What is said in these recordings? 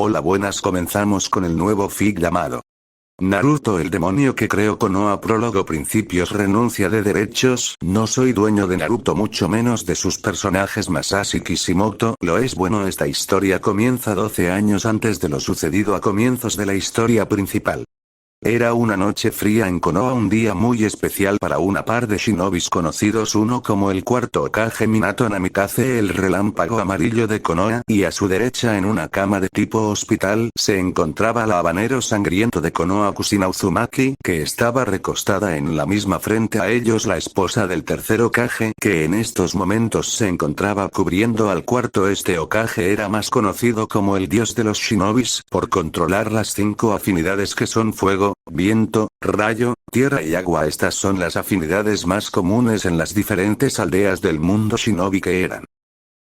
Hola, buenas, comenzamos con el nuevo fic llamado Naruto, el demonio que creó Konoha. Prólogo. Principios. Renuncia de derechos. No soy dueño de Naruto, mucho menos de sus personajes. Masashi Kishimoto lo es. Bueno, esta historia comienza 12 años antes de lo sucedido a comienzos de la historia principal. Era una noche fría en Konoha, un día muy especial para una par de shinobis conocidos, uno como el cuarto Hokage Minato Namikaze, el relámpago amarillo de Konoha, y a su derecha en una cama de tipo hospital, se encontraba la habanero sangriento de Konoha, Kushina Uzumaki, que estaba recostada en la misma. Frente a ellos la esposa del tercer Hokage, que en estos momentos se encontraba cubriendo al cuarto. Este Hokage era más conocido como el dios de los shinobis, por controlar las 5 afinidades que son fuego, viento, rayo, tierra y agua. Estas son las afinidades más comunes en las diferentes aldeas del mundo shinobi, que eran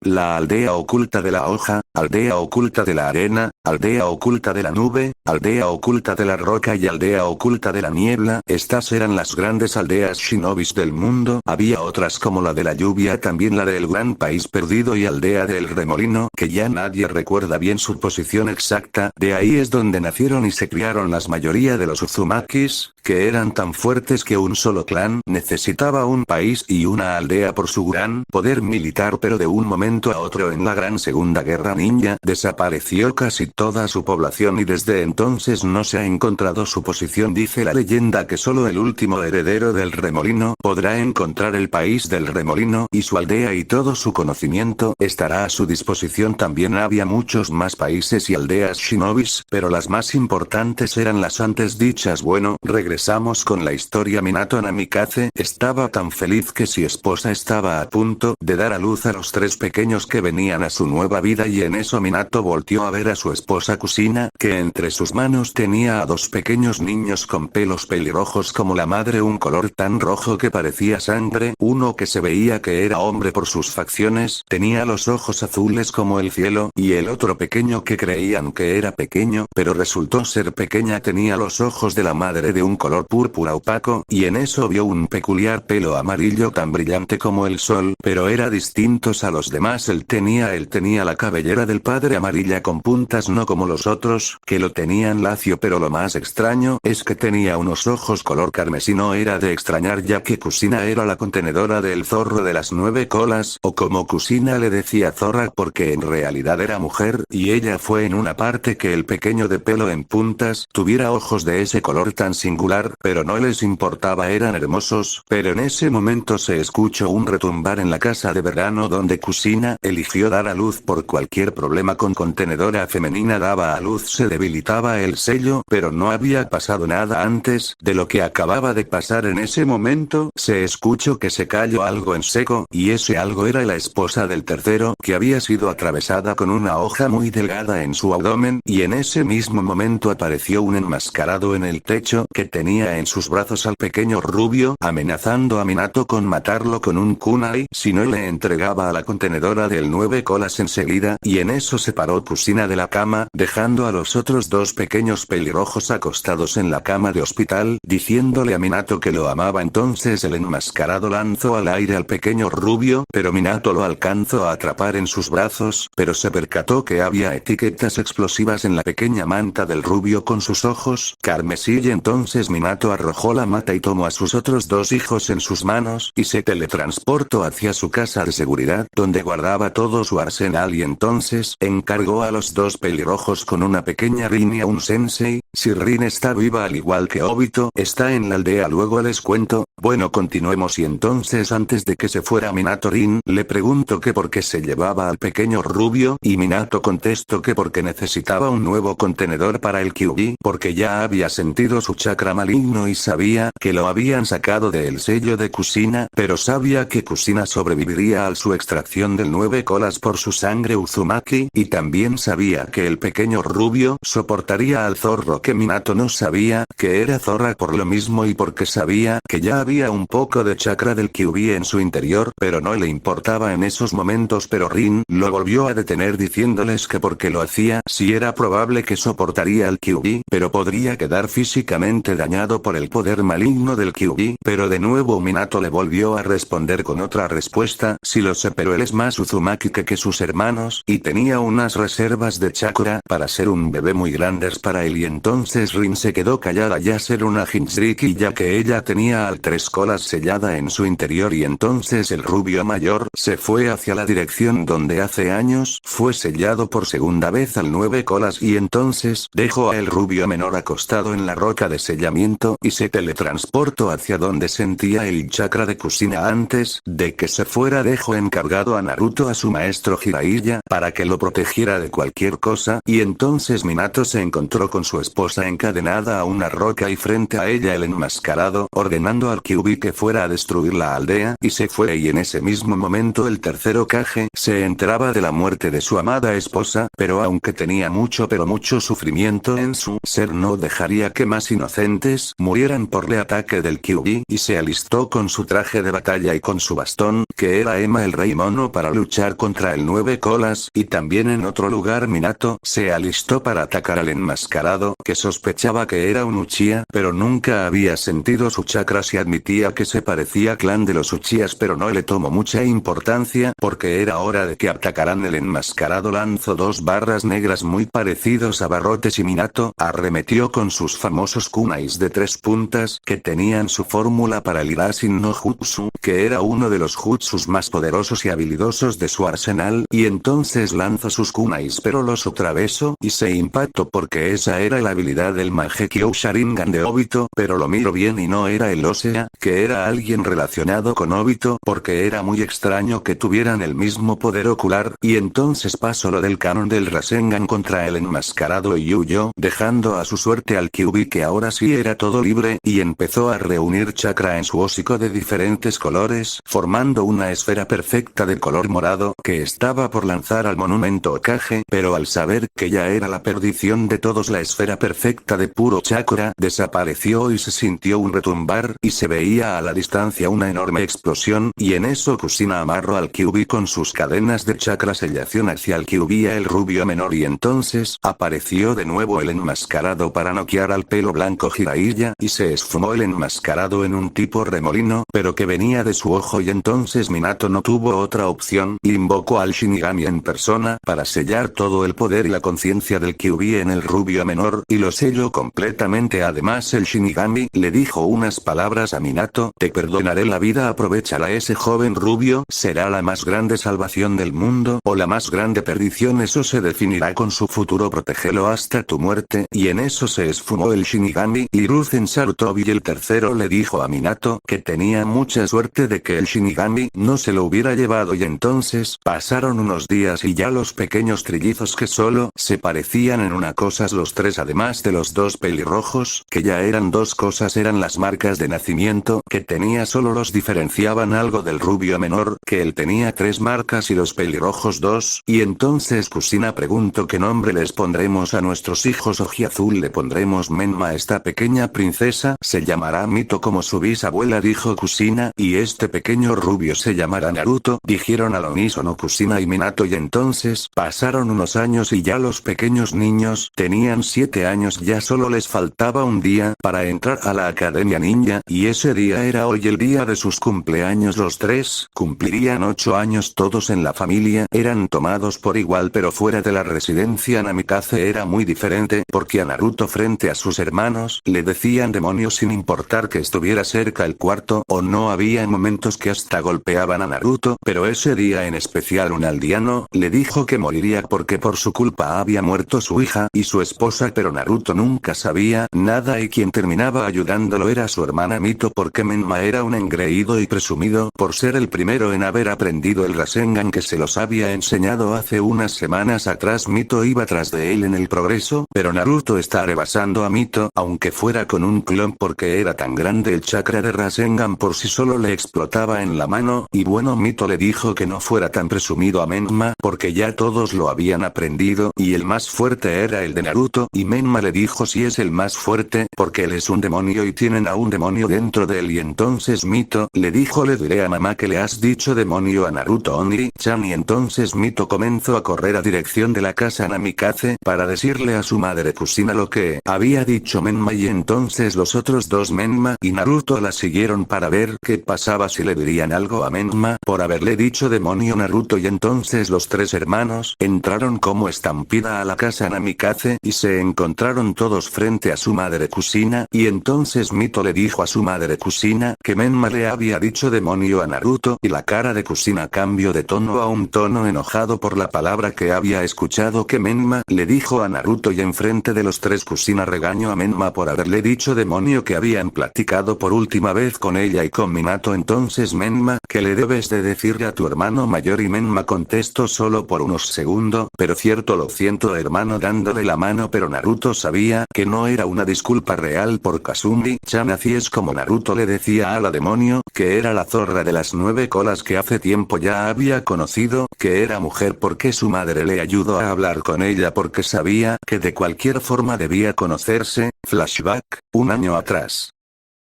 la aldea oculta de la hoja, aldea oculta de la arena, aldea oculta de la nube, aldea oculta de la roca y aldea oculta de la niebla. Estas eran las grandes aldeas shinobis del mundo. Había otras como la de la lluvia, también la del gran país perdido y aldea del remolino, que ya nadie recuerda bien su posición exacta. De ahí es donde nacieron y se criaron las mayoría de los Uzumakis, que eran tan fuertes que un solo clan necesitaba un país y una aldea por su gran poder militar. Pero de un momento a otro, en la gran Segunda Guerra Ninja, desapareció casi toda su población y desde entonces no se ha encontrado su posición. Dice la leyenda que solo el último heredero del remolino podrá encontrar el país del remolino y su aldea, y todo su conocimiento estará a su disposición. También había muchos más países y aldeas shinobis, pero las más importantes eran las antes dichas. Bueno, regresamos con la historia. Minato Namikaze estaba tan feliz que su esposa estaba a punto de dar a luz a los 3 pequeños que venían a su nueva vida, y en eso Minato volteó a ver a su esposa Kushina, que entre sus manos tenía a 2 pequeños niños con pelos pelirrojos como la madre, un color tan rojo que parecía sangre, uno que se veía que era hombre por sus facciones, tenía los ojos azules como el cielo, y el otro pequeño que creían que era pequeño, pero resultó ser pequeña, tenía los ojos de la madre de un color púrpura opaco, y en eso vio un peculiar pelo amarillo tan brillante como el sol, pero era distintos a los demás. Él tenía la cabellera del padre amarilla con puntas, no como los otros, que lo tenían lacio, pero lo más extraño es que tenía unos ojos color carmesí. No era de extrañar, ya que Kushina era la contenedora del zorro de las 9 colas, o como Kushina le decía, zorra, porque en realidad era mujer, y ella fue en una parte que el pequeño de pelo en puntas tuviera ojos de ese color tan singular, pero no les importaba, eran hermosos. Pero en ese momento se escuchó un retumbar en la casa de verano donde Kushina eligió dar a luz. Por cualquier problema con contenedora femenina daba a luz se debilitaba el sello, pero no había pasado nada antes de lo que acababa de pasar. En ese momento se escuchó que se cayó algo en seco, y ese algo era la esposa del tercero, que había sido atravesada con una hoja muy delgada en su abdomen, y en ese mismo momento apareció un enmascarado en el techo, que tenía en sus brazos al pequeño rubio, amenazando a Minato con matarlo con un kunai si no le entregaba a la contenedora del 9 colas enseguida, y en eso se paró Kushina de la cama, dejando a los otros 2 pequeños pelirrojos acostados en la cama de hospital, diciéndole a Minato que lo amaba. Entonces el enmascarado lanzó al aire al pequeño rubio, pero Minato lo alcanzó a atrapar en sus brazos, pero se percató que había etiquetas explosivas en la pequeña manta del rubio con sus ojos carmesí, y entonces Minato arrojó la mata y tomó a sus otros 2 hijos en sus manos, y se teletransportó hacia su casa de seguridad, donde guardaba todo su arsenal, y entonces encargó a los 2 pelirrojos con una pequeña Rin y a un sensei. Si Rin está viva al igual que Obito está en la aldea, luego les cuento. Bueno, continuemos. Y entonces, antes de que se fuera Minato, Rin le preguntó que por qué se llevaba al pequeño rubio, y Minato contestó que porque necesitaba un nuevo contenedor para el Kyuubi, porque ya había sentido su chakra maligno y sabía que lo habían sacado del sello de Kushina, pero sabía que Kushina sobreviviría a su extracción del 9 colas por su sangre Uzumaki, y también sabía que el pequeño rubio soportaría al zorro, que Minato no sabía que era zorra por lo mismo, y porque sabía que ya había un poco de chakra del Kyuubi en su interior, pero no le importaba en esos momentos. Pero Rin lo volvió a detener diciéndoles que porque lo hacía, si era probable que soportaría el Kyuubi, pero podría quedar físicamente dañado por el poder maligno del Kyuubi. Pero de nuevo Minato le volvió a responder con otra respuesta: sí lo sé, pero él es más Uzumaki que sus hermanos, y tenía unas reservas de chakra para ser un bebé muy grandes para él y entonces Rin se quedó callada ya ser una Jinchuriki ya que ella tenía al 3 colas sellada en su interior y entonces el rubio mayor se fue hacia la dirección donde hace años fue sellado por segunda vez al 9 colas y entonces dejó al rubio menor acostado en la roca de sellamiento y se teletransportó hacia donde sentía el chakra de Kushina antes de que se fuera dejó encargado a Naruto a su maestro Jiraiya para que lo protegiera de cualquier cosa y entonces Minato se encontró con su esposa encadenada a una roca y frente a ella el enmascarado ordenando al Kyuubi que fuera a destruir la aldea y se fue y en ese mismo momento el tercer Hokage se enteraba de la muerte de su amada esposa, pero aunque tenía mucho sufrimiento en su ser no dejaría que más inocentes murieran por el ataque del Kyuubi y se alistó con su traje de batalla y con su bastón, que era Ema el rey mono para luchar contra el 9 colas y también en otro lugar Minato se alistó para atacar al enmascarado que sospechaba que era un Uchiha pero nunca había sentido su chakra y admitía que se parecía clan de los Uchihas pero no le tomó mucha importancia porque era hora de que atacaran el enmascarado lanzó 2 barras negras muy parecidos a barrotes y Minato arremetió con sus famosos kunais de 3 puntas que tenían su fórmula para el Irasin no Jutsu, que era uno de los jutsus más poderosos y habilidosos de su arsenal y entonces lanzó sus kunais pero los atravesó y se impactó porque esa era la habilidad del Mangekyou Sharingan de Obito pero lo miro bien y no era el Osea, que era alguien relacionado con Obito porque era muy extraño que tuvieran el mismo poder ocular y entonces pasó lo del canon del Rasengan contra el enmascarado y huyó dejando a su suerte al Kyuubi que ahora sí era todo libre y empezó a reunir chakra en su hocico de diferentes colores formando una esfera perfecta de color morado que estaba por lanzar al monumento Hokage pero al saber que ya era la perdición de todos la esfera perfecta de puro chakra desapareció y se sintió un retumbar y se veía a la distancia una enorme explosión y en eso Kushina amarró al Kyuubi con sus cadenas de chakra sellación hacia el Kyuubi el rubio menor y entonces apareció de nuevo el enmascarado para noquear al pelo blanco Jiraiya y se esfumó el enmascarado en un tipo remolino pero que venía de su ojo y entonces Minato no tuvo otra opción y invocó al Shinigami en persona para sellar todo el poder y la conciencia del Kyuubi en el rubio menor y lo selló completamente además el Shinigami le dijo unas palabras a Minato te perdonaré la vida aprovechará ese joven rubio será la más grande salvación del mundo o la más grande perdición eso se definirá con su futuro protégelo hasta tu muerte y en eso se esfumó el Shinigami y Hiruzen Sarutobi y el tercero le dijo a Minato que tenía mucha suerte de que el Shinigami no se lo hubiera llevado y entonces pasaron unos días y ya los pequeños trillizos que solo se parecían en una cosa los 3 además de los 2 pelirrojos que ya eran 2 cosas eran las marcas de nacimiento que tenía solo los diferenciaban algo del rubio menor que él tenía 3 marcas y los pelirrojos 2 y entonces Kushina preguntó qué nombre les pondremos a nuestros hijos ojiazul le pondremos Menma esta pequeña princesa se llamará Mito como su bisabuela dijo Kushina y este pequeño rubio se llamará Naruto dijeron al unísono Kushina y Minato y entonces pasaron unos años y ya los pequeños niños tenían 7 años ya solo les faltaba un día para entrar a la academia ninja y ese día era hoy el día de sus cumpleaños los 3 cumplirían 8 años todos en la familia eran tomados por igual pero fuera de la residencia Namikaze era muy diferente porque a Naruto frente a sus hermanos le decían demonio sin importar que estuviera cerca el cuarto o no había momentos que hasta golpeaban a Naruto pero ese día en especial un aldeano le dijo que moriría porque por su culpa había muerto su hija y su esposa pero Naruto nunca sabía nada y quien terminaba ayudándolo era su hermana Mito porque Menma era un engreído y presumido por ser el primero en haber aprendido el Rasengan que se los había enseñado hace unas semanas atrás Mito iba tras de él en el progreso pero Naruto está rebasando a Mito aunque fuera con un clon porque era tan grande el chakra de Rasengan por si solo le explotaba en la mano y bueno Mito le dijo que no fuera tan presumido a Menma porque ya todos lo habían aprendido y el más fuerte era el de Naruto y Menma le dijo si es el más fuerte porque él es un demonio y tienen a un demonio dentro de él y entonces Mito le dijo le diré a mamá que le has dicho demonio a Naruto Oniri-chan y entonces Mito comenzó a correr a dirección de la casa Namikaze para decirle a su madre Kushina lo que había dicho Menma y entonces los otros 2 Menma y Naruto la siguieron para ver qué pasaba si le dirían algo a Menma por haberle dicho demonio Naruto y entonces los 3 tres hermanos entraron como estampida a la casa Namikaze y se encontraron todos frente a su madre Kushina, y entonces Mito le dijo a su madre Kushina que Menma le había dicho demonio a Naruto, y la cara de Kushina cambió de tono a un tono enojado por la palabra que había escuchado que Menma le dijo a Naruto, y enfrente de los tres Kushina regañó a Menma por haberle dicho demonio que habían platicado por última vez con ella y con Minato. Entonces Menma, ¿qué le debes de decirle a tu hermano mayor? Y Menma contestó solo por unos segundos, pero cierto, lo siento hermano, dándole la mano, pero Naruto sabía que no era una disculpa real por Kasumi-chan. Así es como Naruto le decía a la demonio, que era la zorra de las 9 colas que hace tiempo ya había conocido, que era mujer porque su madre le ayudó a hablar con ella porque sabía que de cualquier forma debía conocerse. Flashback, un año atrás.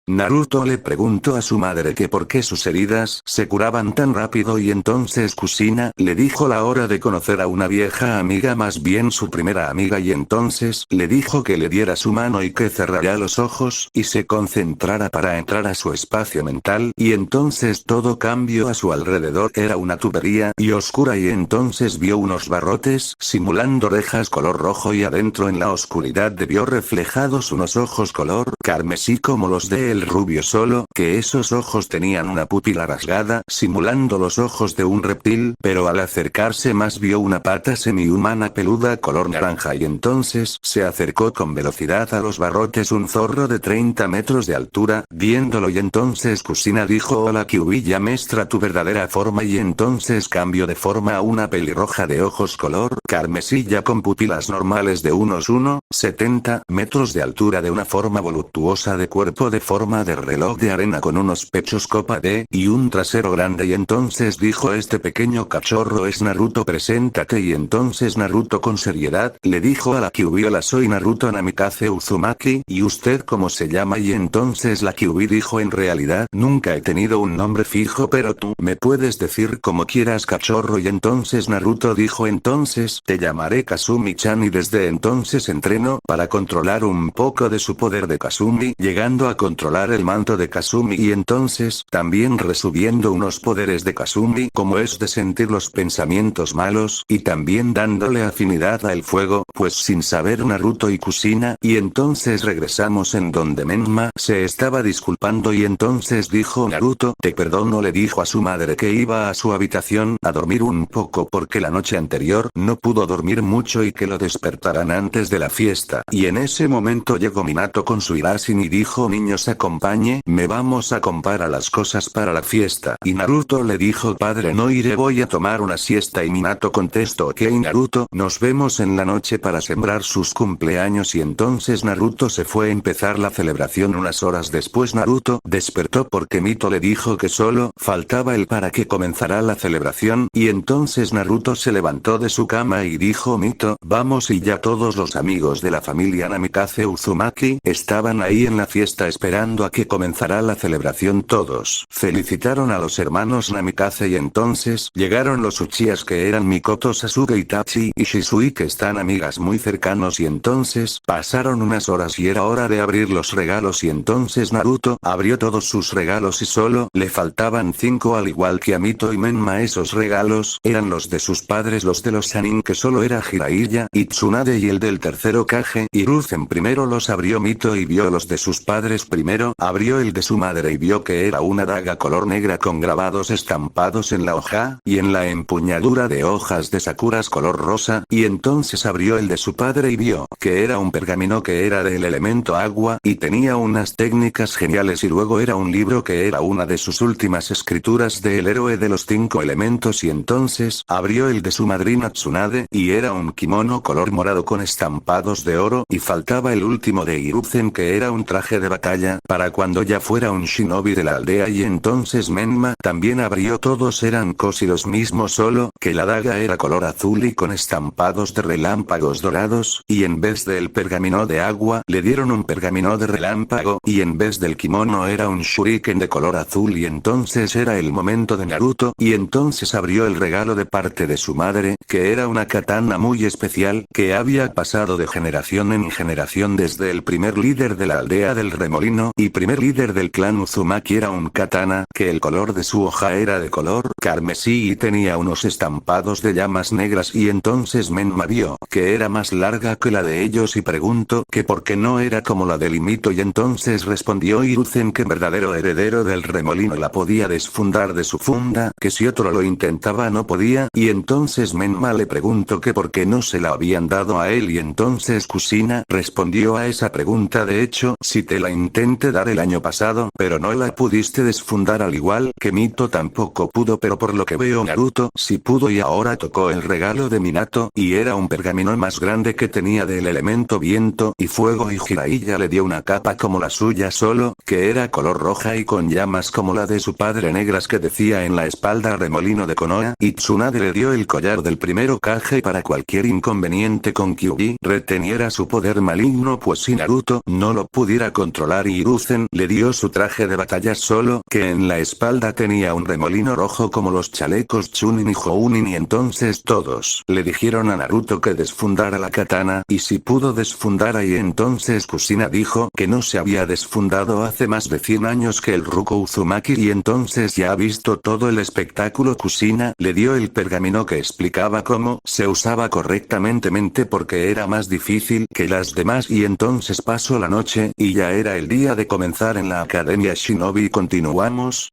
Naruto le preguntó a su madre que por qué sus heridas se curaban tan rápido, y entonces Kushina le dijo la hora de conocer a una vieja amiga, más bien su primera amiga, y entonces le dijo que le diera su mano y que cerrara los ojos y se concentrara para entrar a su espacio mental, y entonces todo cambió a su alrededor, era una tubería y oscura, y entonces vio unos barrotes simulando orejas color rojo, y adentro en la oscuridad vio reflejados unos ojos color carmesí como los de el rubio, solo que esos ojos tenían una pupila rasgada simulando los ojos de un reptil, pero al acercarse más vio una pata semi-humana peluda color naranja, y entonces se acercó con velocidad a los barrotes un zorro de 30 metros de altura, viéndolo, y entonces Kushina dijo: hola Kyuubi, ya muestra tu verdadera forma, y entonces cambió de forma a una pelirroja de ojos color carmesí ya con pupilas normales de unos 1,70 metros de altura, de una forma voluptuosa, de cuerpo de forma de reloj de arena con unos pechos copa D y un trasero grande, y entonces dijo: este pequeño cachorro es Naruto, preséntate. Y entonces Naruto con seriedad le dijo a la Kyuubi: hola, soy Naruto Namikaze Uzumaki, ¿y usted cómo se llama? Y entonces la Kyuubi dijo: en realidad nunca he tenido un nombre fijo, pero tú me puedes decir como quieras, cachorro. Y entonces Naruto dijo: entonces te llamaré Kasumi-chan, y desde entonces entreno para controlar un poco de su poder de Kasumi, llegando a controlar el manto de Kasumi, y entonces también resubiendo unos poderes de Kasumi como es de sentir los pensamientos malos, y también dándole afinidad al fuego, pues sin saber Naruto y Kushina, y entonces regresamos en donde Menma se estaba disculpando, y entonces dijo: Naruto, te perdono, le dijo a su madre que iba a su habitación a dormir un poco porque la noche anterior no pudo dormir mucho y que lo despertaran antes de la fiesta, y en ese momento llegó Minato con su Irasin y dijo: niños, acompañe, me vamos a comprar las cosas para la fiesta. Y Naruto le dijo: padre, no iré, voy a tomar una siesta. Y Minato contestó: ok Naruto, nos vemos en la noche para sembrar sus cumpleaños. Y entonces Naruto se fue a empezar la celebración. Unas horas después Naruto despertó porque Mito le dijo que solo faltaba él para que comenzara la celebración, y entonces Naruto se levantó de su cama y dijo: Mito, vamos. Y ya todos los amigos de la familia Namikaze Uzumaki estaban ahí en la fiesta esperando a que comenzara la celebración. Todos felicitaron a los hermanos Namikaze, y entonces llegaron los Uchihas, que eran Mikoto, Sasuke, Itachi y Shisui, que están amigas muy cercanos, y entonces pasaron unas horas y era hora de abrir los regalos, y entonces Naruto abrió todos sus regalos y solo le faltaban 5, al igual que a Mito y Menma. Esos regalos eran los de sus padres, los de los Sanin, que solo era Jiraiya y Tsunade, y el del tercero Kage y Ruzen. Primero los abrió Mito y vio los de sus padres, primero abrió el de su madre y vio que era una daga color negra con grabados estampados en la hoja, y en la empuñadura de hojas de sakuras color rosa, y entonces abrió el de su padre y vio que era un pergamino que era del elemento agua, y tenía unas técnicas geniales, y luego era un libro que era una de sus últimas escrituras del héroe de los 5 elementos, y entonces abrió el de su madrina Tsunade, y era un kimono color morado con estampados de oro, y faltaba el último de Hiruzen, que era un traje de batalla para cuando ya fuera un shinobi de la aldea. Y entonces Menma también abrió, todos eran casi los mismos, solo que la daga era color azul y con estampados de relámpagos dorados, y en vez del pergamino de agua le dieron un pergamino de relámpago, y en vez del kimono era un shuriken de color azul. Y entonces era el momento de Naruto, y entonces abrió el regalo de parte de su madre, que era una katana muy especial que había pasado de generación en generación desde el primer líder de la aldea del remolino, y primer líder del clan Uzumaki era un katana, que el color de su hoja era de color carmesí y tenía unos estampados de llamas negras y entonces Menma vio que era más larga que la de ellos y preguntó que por qué no era como la del Himito y entonces respondió Hiruzen que el verdadero heredero del remolino la podía desfundar de su funda, que si otro lo intentaba no podía, y entonces Menma le preguntó que por qué no se la habían dado a él y entonces Kushina respondió a esa pregunta de hecho si te la intenté dar el año pasado pero no la pudiste desfundar al igual que Mito tampoco pudo pero por lo que veo Naruto sí pudo y ahora tocó el regalo de Minato y era un pergamino más grande que tenía del elemento viento y fuego y Jiraiya le dio una capa como la suya solo que era color roja y con llamas como la de su padre negras que decía en la espalda remolino de Konoha y Tsunade le dio el collar del primero Kage para cualquier inconveniente con Kyuubi reteniera su poder maligno pues si Naruto no lo pudiera controlar y Hiruzen le dio su traje de batalla solo que en la espalda tenía un remolino rojo como los chalecos Chunin y Jounin y entonces todos le dijeron a Naruto que desfundara la katana y si pudo desfundara y entonces Kushina dijo que no se había desfundado hace más de 100 años que el Ruko Uzumaki y entonces ya ha visto todo el espectáculo Kushina le dio el pergamino que explicaba cómo se usaba correctamente porque era más difícil que las demás y entonces pasó la noche y ya era el día de comenzar en la academia Shinobi continuamos.